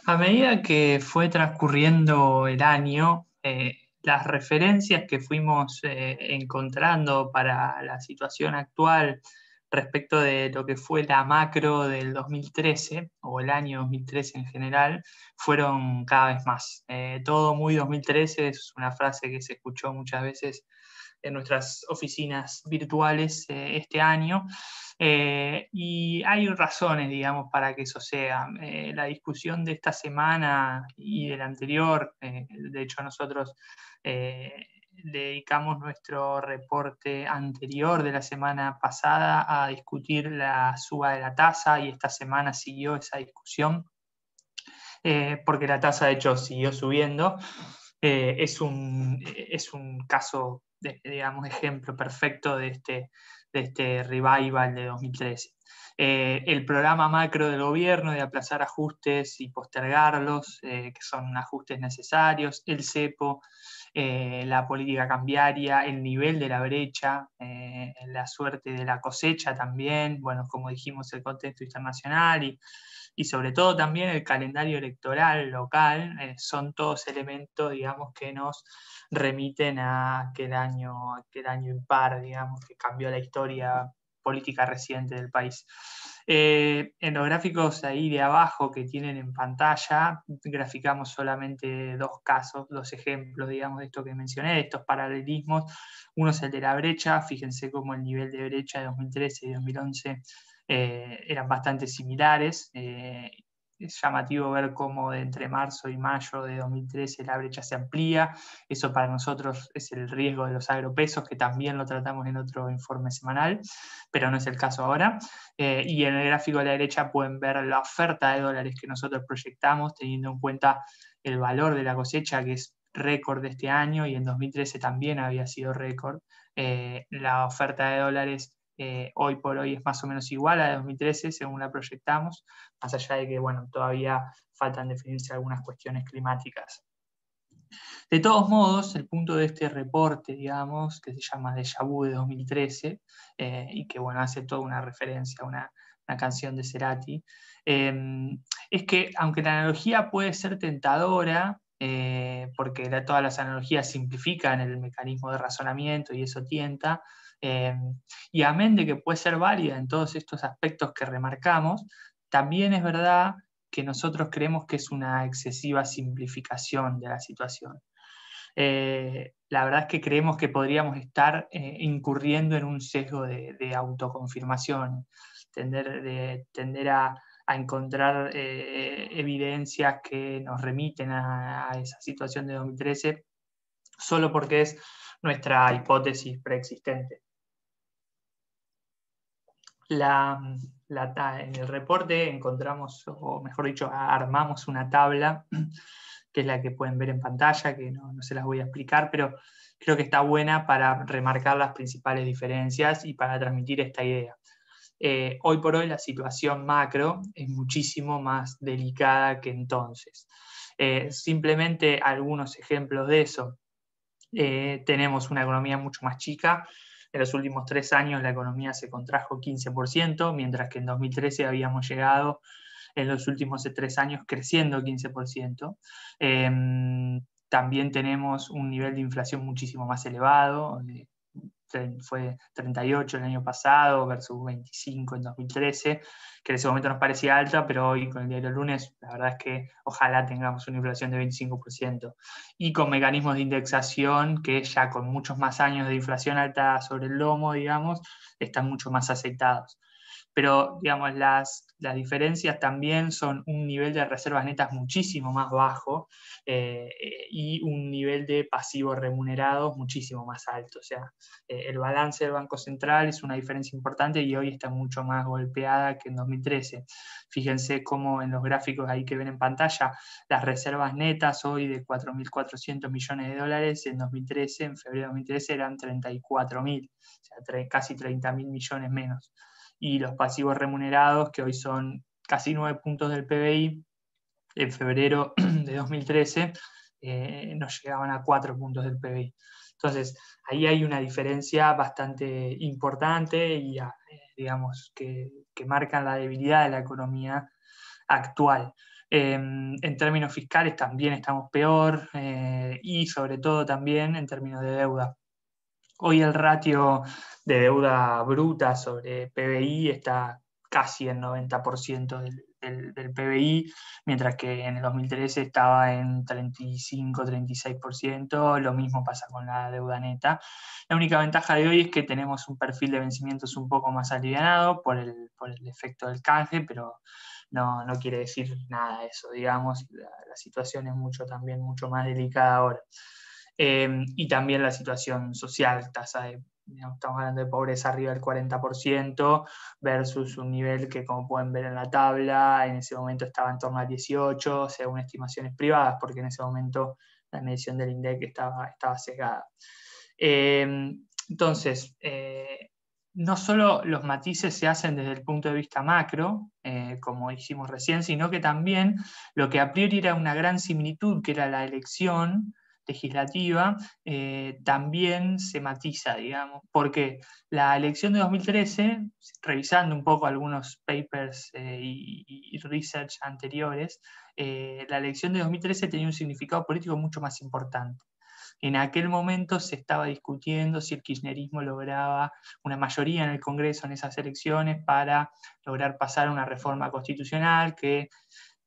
A medida que fue transcurriendo el año, las referencias que fuimos encontrando para la situación actual respecto de lo que fue la macro del 2013 o el año 2013 en general, fueron cada vez más. Todo muy 2013 es una frase que se escuchó muchas veces en nuestras oficinas virtuales este año. Y hay razones, digamos, para que eso sea. La discusión de esta semana y de la anterior, de hecho nosotros dedicamos nuestro reporte anterior de la semana pasada a discutir la suba de la tasa y esta semana siguió esa discusión porque la tasa de hecho siguió subiendo. Es un caso, digamos, ejemplo perfecto de este revival de 2013. El programa macro del gobierno de aplazar ajustes y postergarlos, que son ajustes necesarios, el cepo, la política cambiaria, el nivel de la brecha, la suerte de la cosecha también, bueno, como dijimos, el contexto internacional y sobre todo también el calendario electoral local, son todos elementos, digamos, que nos remiten a aquel año impar, digamos, que cambió la historia política reciente del país. En los gráficos ahí de abajo que tienen en pantalla, graficamos solamente dos casos, dos ejemplos, digamos, de esto que mencioné, de estos paralelismos. Uno es el de la brecha, fíjense cómo el nivel de brecha de 2013 y 2011 eran bastante similares. Es llamativo ver cómo de entre marzo y mayo de 2013 la brecha se amplía. Eso para nosotros es el riesgo de los agropesos, que también lo tratamos en otro informe semanal, pero no es el caso ahora. Y en el gráfico de la derecha pueden ver la oferta de dólares que nosotros proyectamos, teniendo en cuenta el valor de la cosecha, que es récord de este año, y en 2013 también había sido récord. La oferta de dólares hoy por hoy es más o menos igual a la de 2013, según la proyectamos, más allá de que, bueno, todavía faltan definirse algunas cuestiones climáticas. De todos modos, el punto de este reporte, digamos, que se llama Déjà Vu de 2013, y que, bueno, hace toda una referencia a una canción de Cerati, es que aunque la analogía puede ser tentadora, porque todas las analogías simplifican el mecanismo de razonamiento y eso tienta, eh, y amén de que puede ser válida en todos estos aspectos que remarcamos, también es verdad que nosotros creemos que es una excesiva simplificación de la situación. La verdad es que creemos que podríamos estar incurriendo en un sesgo de autoconfirmación, tender a encontrar evidencias que nos remiten a esa situación de 2013 solo porque es nuestra hipótesis preexistente. La, en el reporte encontramos, o mejor dicho, armamos una tabla, que es la que pueden ver en pantalla, que no se las voy a explicar, pero creo que está buena para remarcar las principales diferencias y para transmitir esta idea. Hoy por hoy la situación macro es muchísimo más delicada que entonces. Simplemente algunos ejemplos de eso. Tenemos una economía mucho más chica. En los últimos 3 años la economía se contrajo 15%, mientras que en 2013 habíamos llegado en los últimos 3 años creciendo 15%. También tenemos un nivel de inflación muchísimo más elevado, fue 38 el año pasado versus 25 en 2013, que en ese momento nos parecía alta, pero hoy con el diario del lunes la verdad es que ojalá tengamos una inflación de 25%. Y con mecanismos de indexación que ya con muchos más años de inflación alta sobre el lomo, digamos, están mucho más aceitados. Pero, digamos, las diferencias también son un nivel de reservas netas muchísimo más bajo y un nivel de pasivos remunerados muchísimo más alto. O sea, el balance del Banco Central es una diferencia importante y hoy está mucho más golpeada que en 2013. Fíjense cómo en los gráficos ahí que ven en pantalla, las reservas netas hoy de 4.400 millones de dólares en 2013, en febrero de 2013 eran 34.000, o sea, casi 30.000 millones menos. Y los pasivos remunerados, que hoy son casi 9 puntos del PBI, en febrero de 2013 nos llegaban a 4 puntos del PBI. Entonces, ahí hay una diferencia bastante importante y digamos que marcan la debilidad de la economía actual. En términos fiscales también estamos peor, y sobre todo también en términos de deuda. Hoy el ratio de deuda bruta sobre PBI está casi en 90% del PBI, mientras que en el 2013 estaba en 35-36%, lo mismo pasa con la deuda neta. La única ventaja de hoy es que tenemos un perfil de vencimientos un poco más alivianado por el efecto del canje, pero no quiere decir nada eso, digamos, la situación es también mucho más delicada ahora. Y también la situación social, digamos, estamos hablando de pobreza arriba del 40% versus un nivel que, como pueden ver en la tabla, en ese momento estaba en torno al 18%, según estimaciones privadas, porque en ese momento la medición del INDEC estaba sesgada. Entonces, no solo los matices se hacen desde el punto de vista macro, como dijimos recién, sino que también lo que a priori era una gran similitud, que era la elección legislativa, también se matiza, digamos, porque la elección de 2013, revisando un poco algunos papers y research anteriores, la elección de 2013 tenía un significado político mucho más importante. En aquel momento se estaba discutiendo si el kirchnerismo lograba una mayoría en el Congreso en esas elecciones para lograr pasar una reforma constitucional que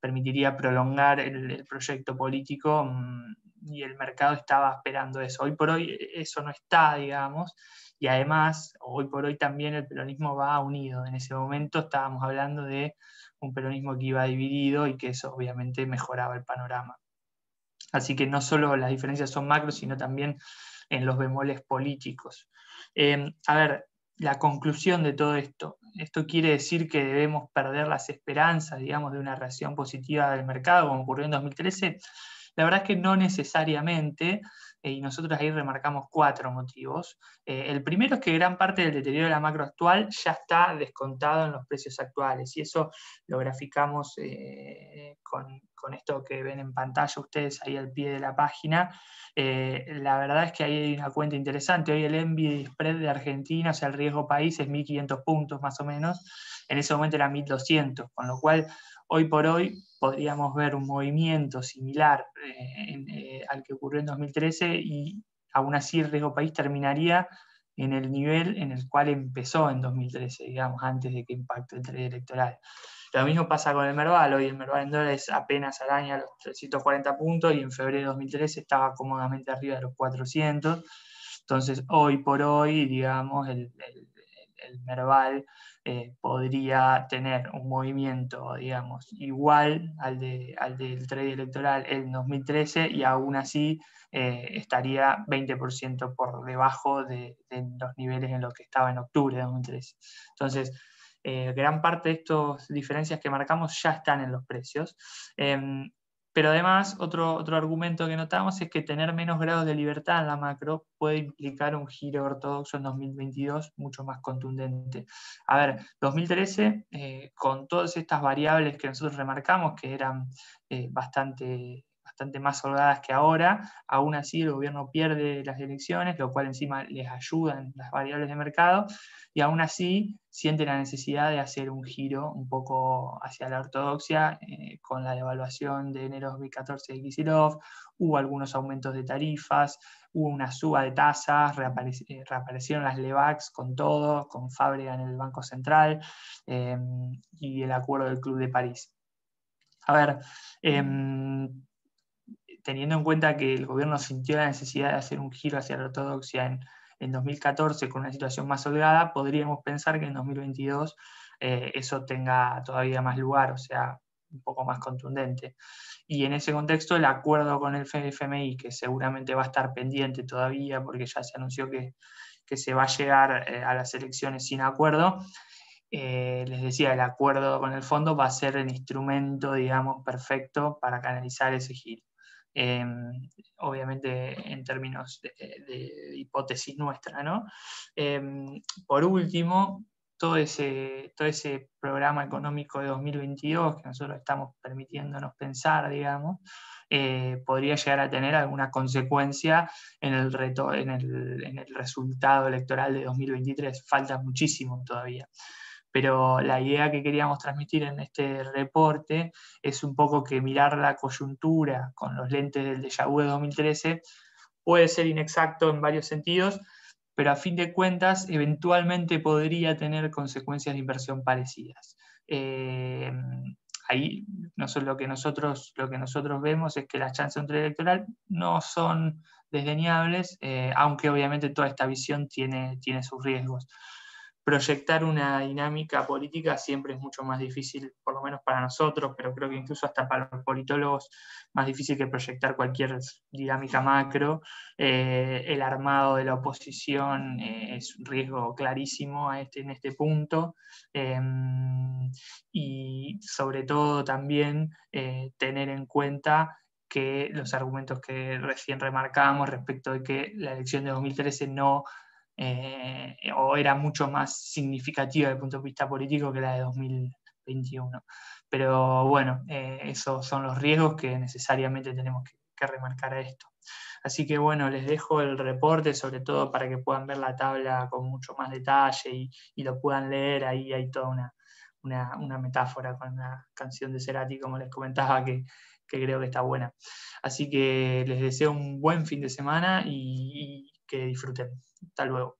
permitiría prolongar el proyecto político, y el mercado estaba esperando eso. Hoy por hoy eso no está, digamos, y además, hoy por hoy también el peronismo va unido. En ese momento estábamos hablando de un peronismo que iba dividido y que eso obviamente mejoraba el panorama. Así que no solo las diferencias son macro, sino también en los bemoles políticos. A ver, la conclusión de todo esto. Esto quiere decir que debemos perder las esperanzas, digamos, de una reacción positiva del mercado, como ocurrió en 2013. La verdad es que no necesariamente, y nosotros ahí remarcamos 4 motivos. El primero es que gran parte del deterioro de la macro actual ya está descontado en los precios actuales, y eso lo graficamos con esto que ven en pantalla ustedes ahí al pie de la página. La verdad es que ahí hay una cuenta interesante. Hoy el Envy Spread de Argentina, o sea, el riesgo país es 1.500 puntos más o menos. En ese momento era 1.200, con lo cual hoy por hoy podríamos ver un movimiento similar al que ocurrió en 2013, y aún así el riesgo país terminaría en el nivel en el cual empezó en 2013, digamos, antes de que impacte el trade electoral. Lo mismo pasa con el Merval. Hoy el Merval en dólares apenas araña los 340 puntos y en febrero de 2013 estaba cómodamente arriba de los 400. Entonces, hoy por hoy, digamos, el Merval podría tener un movimiento, digamos, igual al del trade electoral en 2013, y aún así estaría 20% por debajo de los niveles en los que estaba en octubre de 2013. Entonces, gran parte de estas diferencias que marcamos ya están en los precios. Pero además, otro argumento que notamos es que tener menos grados de libertad en la macro puede implicar un giro ortodoxo en 2022 mucho más contundente. A ver, 2013, con todas estas variables que nosotros remarcamos, que eran bastante más holgadas que ahora, aún así el gobierno pierde las elecciones, lo cual encima les ayuda en las variables de mercado, y aún así siente la necesidad de hacer un giro un poco hacia la ortodoxia, con la devaluación de enero de 2014 de Kicillof, hubo algunos aumentos de tarifas, hubo una suba de tasas, reaparecieron las LEVAX con todo, con Fábrega en el Banco Central, y el acuerdo del Club de París. A ver, teniendo en cuenta que el gobierno sintió la necesidad de hacer un giro hacia la ortodoxia en 2014 con una situación más holgada, podríamos pensar que en 2022 eso tenga todavía más lugar, o sea, un poco más contundente. Y en ese contexto, el acuerdo con el FMI, que seguramente va a estar pendiente todavía porque ya se anunció que se va a llegar a las elecciones sin acuerdo, les decía, el acuerdo con el fondo va a ser el instrumento, digamos, perfecto para canalizar ese giro. Obviamente en términos de hipótesis nuestra, ¿no? Por último, todo ese programa económico de 2022 que nosotros estamos permitiéndonos pensar, digamos, podría llegar a tener alguna consecuencia en el resultado electoral de 2023. Falta muchísimo todavía. pero la idea que queríamos transmitir en este reporte es un poco que mirar la coyuntura con los lentes del déjà vu de 2013 puede ser inexacto en varios sentidos, pero a fin de cuentas eventualmente podría tener consecuencias de inversión parecidas. Ahí lo que nosotros vemos es que las chances de un electoral no son desdeñables, aunque obviamente toda esta visión tiene sus riesgos. Proyectar una dinámica política siempre es mucho más difícil, por lo menos para nosotros, pero creo que incluso hasta para los politólogos, más difícil que proyectar cualquier dinámica macro. El armado de la oposición es un riesgo clarísimo en este punto. Y sobre todo también tener en cuenta que los argumentos que recién remarcábamos respecto de que la elección de 2013 no o era mucho más significativa desde el punto de vista político que la de 2021. Pero bueno, esos son los riesgos que necesariamente tenemos que remarcar a esto. Así que bueno, les dejo el reporte, sobre todo para que puedan ver la tabla con mucho más detalle y lo puedan leer. Ahí hay toda una metáfora con la canción de Cerati, como les comentaba, que creo que está buena. Así que les deseo un buen fin de semana y que disfruten. Hasta luego.